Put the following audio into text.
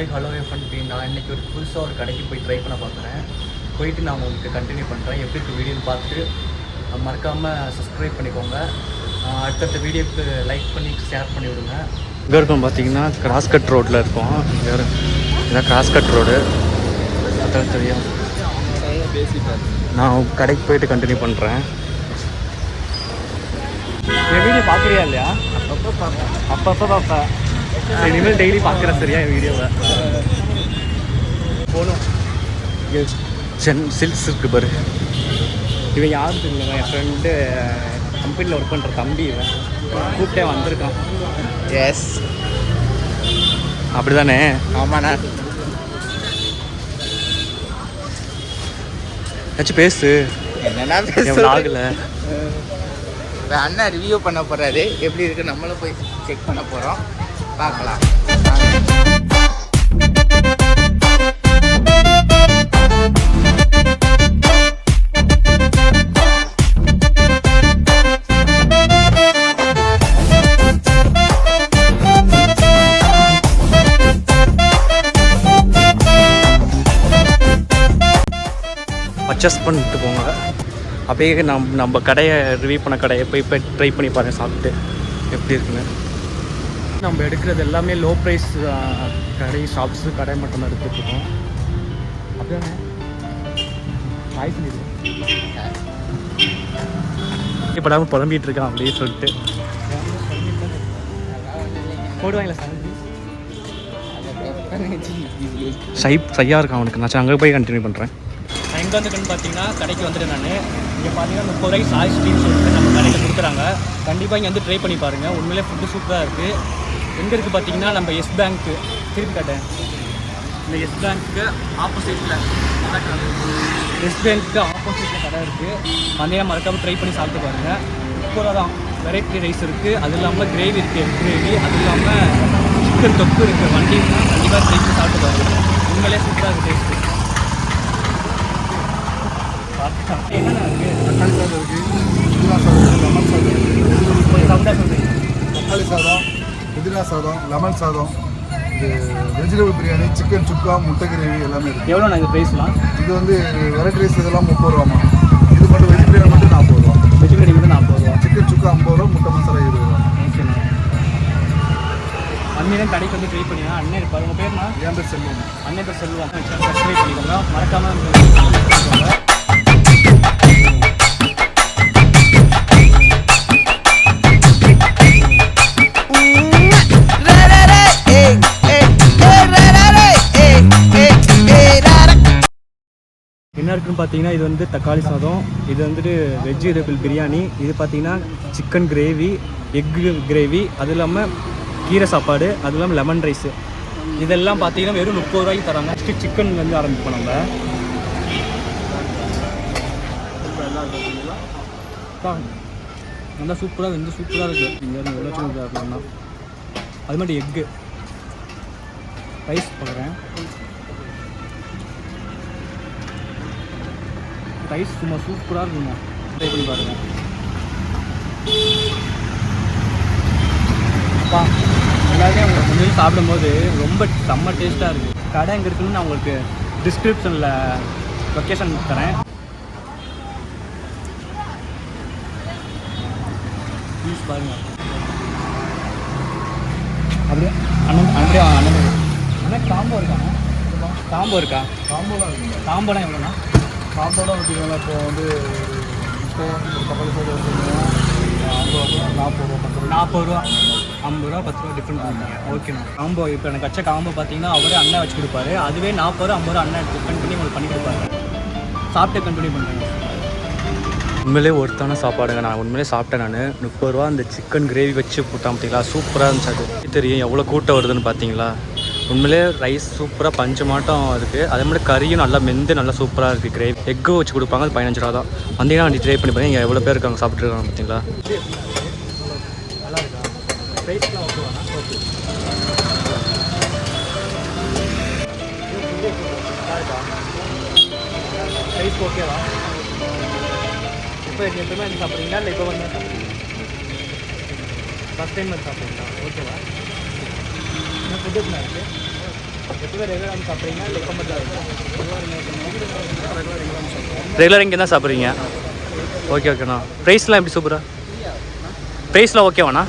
Hi hello எஃப்என்பி. நான் இன்றைக்கி புதுசாக ஒரு கடைக்கு போய் ட்ரை பண்ண பார்க்குறேன். போயிட்டு நான் உங்களுக்கு கண்டினியூ பண்ணுறேன். எப்படி இருக்குது வீடியோன்னு பார்த்துட்டு மறக்காமல் சப்ஸ்கிரைப் பண்ணிக்கோங்க. அடுத்தடுத்த வீடியோக்கு லைக் பண்ணி ஷேர் பண்ணி விடுங்க. இங்கே இருக்கும் பார்த்தீங்கன்னா கிராஸ்கட் ரோட்டில் இருக்கும். இங்கே இதான் கிராஸ்கட் ரோடு. அதான் தெரியும். நான் கடைக்கு போயிட்டு கண்டினியூ பண்ணுறேன். என் வீடியோ பார்க்குறியா இல்லையா? அப்பப்போ பார்ப்பேன். இனிமேல் டெய்லி பார்க்குறேன் சரியா என் வீடியோவை. போகணும். சில்க்ஸ் இருக்குது பாரு. இவன் யாரும் தெரியல, என் ஃப்ரெண்டு கம்பெனியில் ஒர்க் பண்ணுற தம்பி. இவன் கூப்பிட்டே வந்திருக்கான். எஸ் அப்படி தானே? ஆமாண்ணா. ஏதாச்சும் பேசு. என்னன்னா பேச ஆகலை. அண்ணா ரிவ்யூ பண்ண போகிறாரு. எப்படி இருக்குது நம்மளும் போய் செக் பண்ண போகிறோம். பார்க்கலாம். பர்ச்சேஸ் பண்ணிட்டு போங்க. அப்படியே நம்ம கடையை ரிவ்யூ பண்ண கடையை போய் ட்ரை பண்ணி பாருங்கள் சாப்பிட்டு எப்படி இருக்குன்னு. நம்ம எடுக்கிறது எல்லாமே லோ ப்ரைஸ் கடை, ஷாப்ஸு கடை மட்டும் தான் எடுத்துகிட்ருக்கோம். அப்படியே ஹாய் சொல்லிடு. இப்படாமல் புலம்பிகிட்டு இருக்கான் அப்படின்னு சொல்லிட்டு போடுவாங்களா சார்? சையாக இருக்கான் அவனுக்கு. நான் அங்கே போய் கண்டினியூ பண்ணுறேன். நான் எங்கே வந்துட்டுன்னு பார்த்தீங்கன்னா கடைக்கு வந்துட்டு நான் இங்கே பார்த்தீங்கன்னா 30 ரூபாய்க்கு சாய் ஸ்ட்ரீம்னு சொல்லிட்டு நம்ம கடையில் கொடுக்குறாங்க. கண்டிப்பாக இங்கே வந்து ட்ரை பண்ணி பாருங்கள். உண்மையிலே ஃபுட்டு சூப்பராக இருக்குது. எங்கே இருக்குது பார்த்தீங்கன்னா நம்ம எஸ் பேங்க்கு திருப்பி காட்டேன். இந்த எஸ் பேங்க்கு ஆப்போசிட்டில் எஸ் பேங்க்கு ஆப்போசிட்டில் கடை இருக்குது. வந்தீங்கன்னா மறக்காமல் ட்ரை பண்ணி சாப்பிட்டு பாருங்கள். சூப்பராக தான். வெரைட்டி ரைஸ் இருக்குது, அது இல்லாமல் கிரேவி இருக்குது, எக் கிரேவி, அது இல்லாமல் சிக்கன் தொக்கு இருக்குது. வண்டிங்கன்னா கண்டிப்பாக ட்ரை பண்ணி சாப்பிட்டு பாருங்கள். உண்மையிலே சூப்பராக இருக்குது டேஸ்ட்டு. என்னென்ன இருக்குது? தக்காளி சாதம் இருக்குது, புதினா சாதம், லெமன் சாதம், தக்காளி சாதம், புதினா சாதம், லெமன் சாதம், இது வெஜிடபிள் பிரியாணி, சிக்கன் சுக்கா, முட்டை கிரேவி எல்லாமே இருக்குது. எவ்வளோ நான் இது ப்ரைஸ்லாம்? இது வந்து வெரைட்டி ரைஸ் இதெல்லாம் 30 ரூபாமா. இது மட்டும் வெஜ் பிரியாணி மட்டும் 40 ரூபா. வெஜ் பிரியாணி மட்டும் 40 ரூபா. சிக்கன் சுக்கா 50 ரூபா, முட்டை மசாலா 20 ரூபா. ஓகேண்ணா. அண்ணன் கடைக்கு வந்து ட்ரை பண்ணினா அண்ணன் இருப்பார். உங்கள் பேர்னா? என் பேர் செல்வம். அண்ணன் பேர் செல்வம். சப்ஸ்கிரைப் பண்ணிக்கோங்க. மறக்காமல் என்ன இருக்குன்னு பார்த்தீங்கன்னா இது வந்து தக்காளி சாதம், இது வந்துட்டு வெஜிடபிள் பிரியாணி, இது பார்த்தீங்கன்னா சிக்கன் கிரேவி, எக்கு கிரேவி, அது இல்லாமல் கீரை சாப்பாடு, அது இல்லாமல் லெமன் ரைஸு. இதெல்லாம் பார்த்தீங்கன்னா வெறும் 30 ரூபாய்க்கு தராங்க. நெக்ஸ்ட்டு சிக்கன் வந்து ஆரம்பிப்போம் நம்ம. நல்லா சூப்பராக வந்து சூப்பராக இருக்குது. இங்கே எவ்வளோ சின்ன இருக்கலாம்னா அது மட்டும் எக்கு ரைஸ் பார்க்குறேன். ரைஸ் சும்மா சூப்பராக இருக்குங்க. ட்ரை பண்ணி பாருங்கள். அப்பா எல்லாருமே அவங்க கொஞ்சம் சாப்பிடும்போது ரொம்ப செம்ம டேஸ்ட்டாக இருக்குது. கடை எங்கே இருக்குன்னு நான் உங்களுக்கு டிஸ்கிரிப்ஷனில் லொக்கேஷன் தரேன். ப்ளீஸ் பாருங்கள். அப்படியே அண்ணன் காம்போ இருக்காங்க. காம்போ இருக்கா? காம்போலாம் இருக்குங்க. காம்போலாம் எவ்வளோண்ணா? காம்போலாம் வச்சுக்கோங்களா. இப்போ வந்து தக்காளி சாதம் வச்சுக்கோங்க 40 ரூபா, 40 ரூபா, 50 ரூபா, 10 ரூபா டிஃப்ரெண்ட் பண்ணுங்க. ஓகேண்ணா. காம்போ இப்போ எனக்கு வச்ச காம்போ பார்த்தீங்கன்னா அவரே அண்ணன் வச்சு கொடுப்பாரு. அதுவே 40 ரூபா, 50 ரூபா அண்ணன் டிஃபரெண்ட் பண்ணி உங்களுக்கு பண்ணி கொடுப்பாரு. சாப்பிட்டு கண்டினியூ பண்ணுறேங்க. உண்மையிலே ஒருத்தான சாப்பாடுங்க. நான் உண்மையிலே சாப்பிட்டேன். நான் 30 ரூபா அந்த சிக்கன் கிரேவி வச்சு போட்டான் பார்த்தீங்களா, சூப்பராக இருந்துச்சு. அது தெரியும் எவ்வளோ கூட்டம் வருதுன்னு பார்த்தீங்களா. உண்மையிலே ரைஸ் சூப்பராக பஞ்சமாட்டம் இருக்குது. அதே மாதிரி கறியும் நல்லா மெந்து நல்லா சூப்பராக இருக்குது. கிரேவி எக்கு வச்சு கொடுப்பாங்க. அது 15 ரூபா தான். வந்தீங்கன்னா வண்டி ட்ரை பண்ணி பாருங்க. இங்கே எவ்வளோ பேர் இருக்காங்க சாப்பிட்ருக்காங்க பார்த்தீங்களா. நல்லா இருக்கா? ரைஸ்லாம் ஓகேவாண்ணா? ஓகே. ரைஸ் ஓகேவா? இப்போ எப்பவுமே வந்து சாப்பிட்றீங்களா இல்லை இப்போ வந்து ஃபஸ்ட் டைம் வந்து சாப்பிட்றீங்களா? ஓகேவா? ஃபுட்டு எப்படி இருக்குது? எப்பவுமே ரெகுலராக வந்து சாப்பிட்றீங்க இல்லை எப்போ மட்டும் ரெகுலர் இங்கே தான் சாப்பிட்றீங்க? ஓகே ஓகேண்ணா. ப்ரைஸ்லாம் எப்படி சூப்பரா? ப்ரைஸ்லாம் ஓகேவாண்ணா?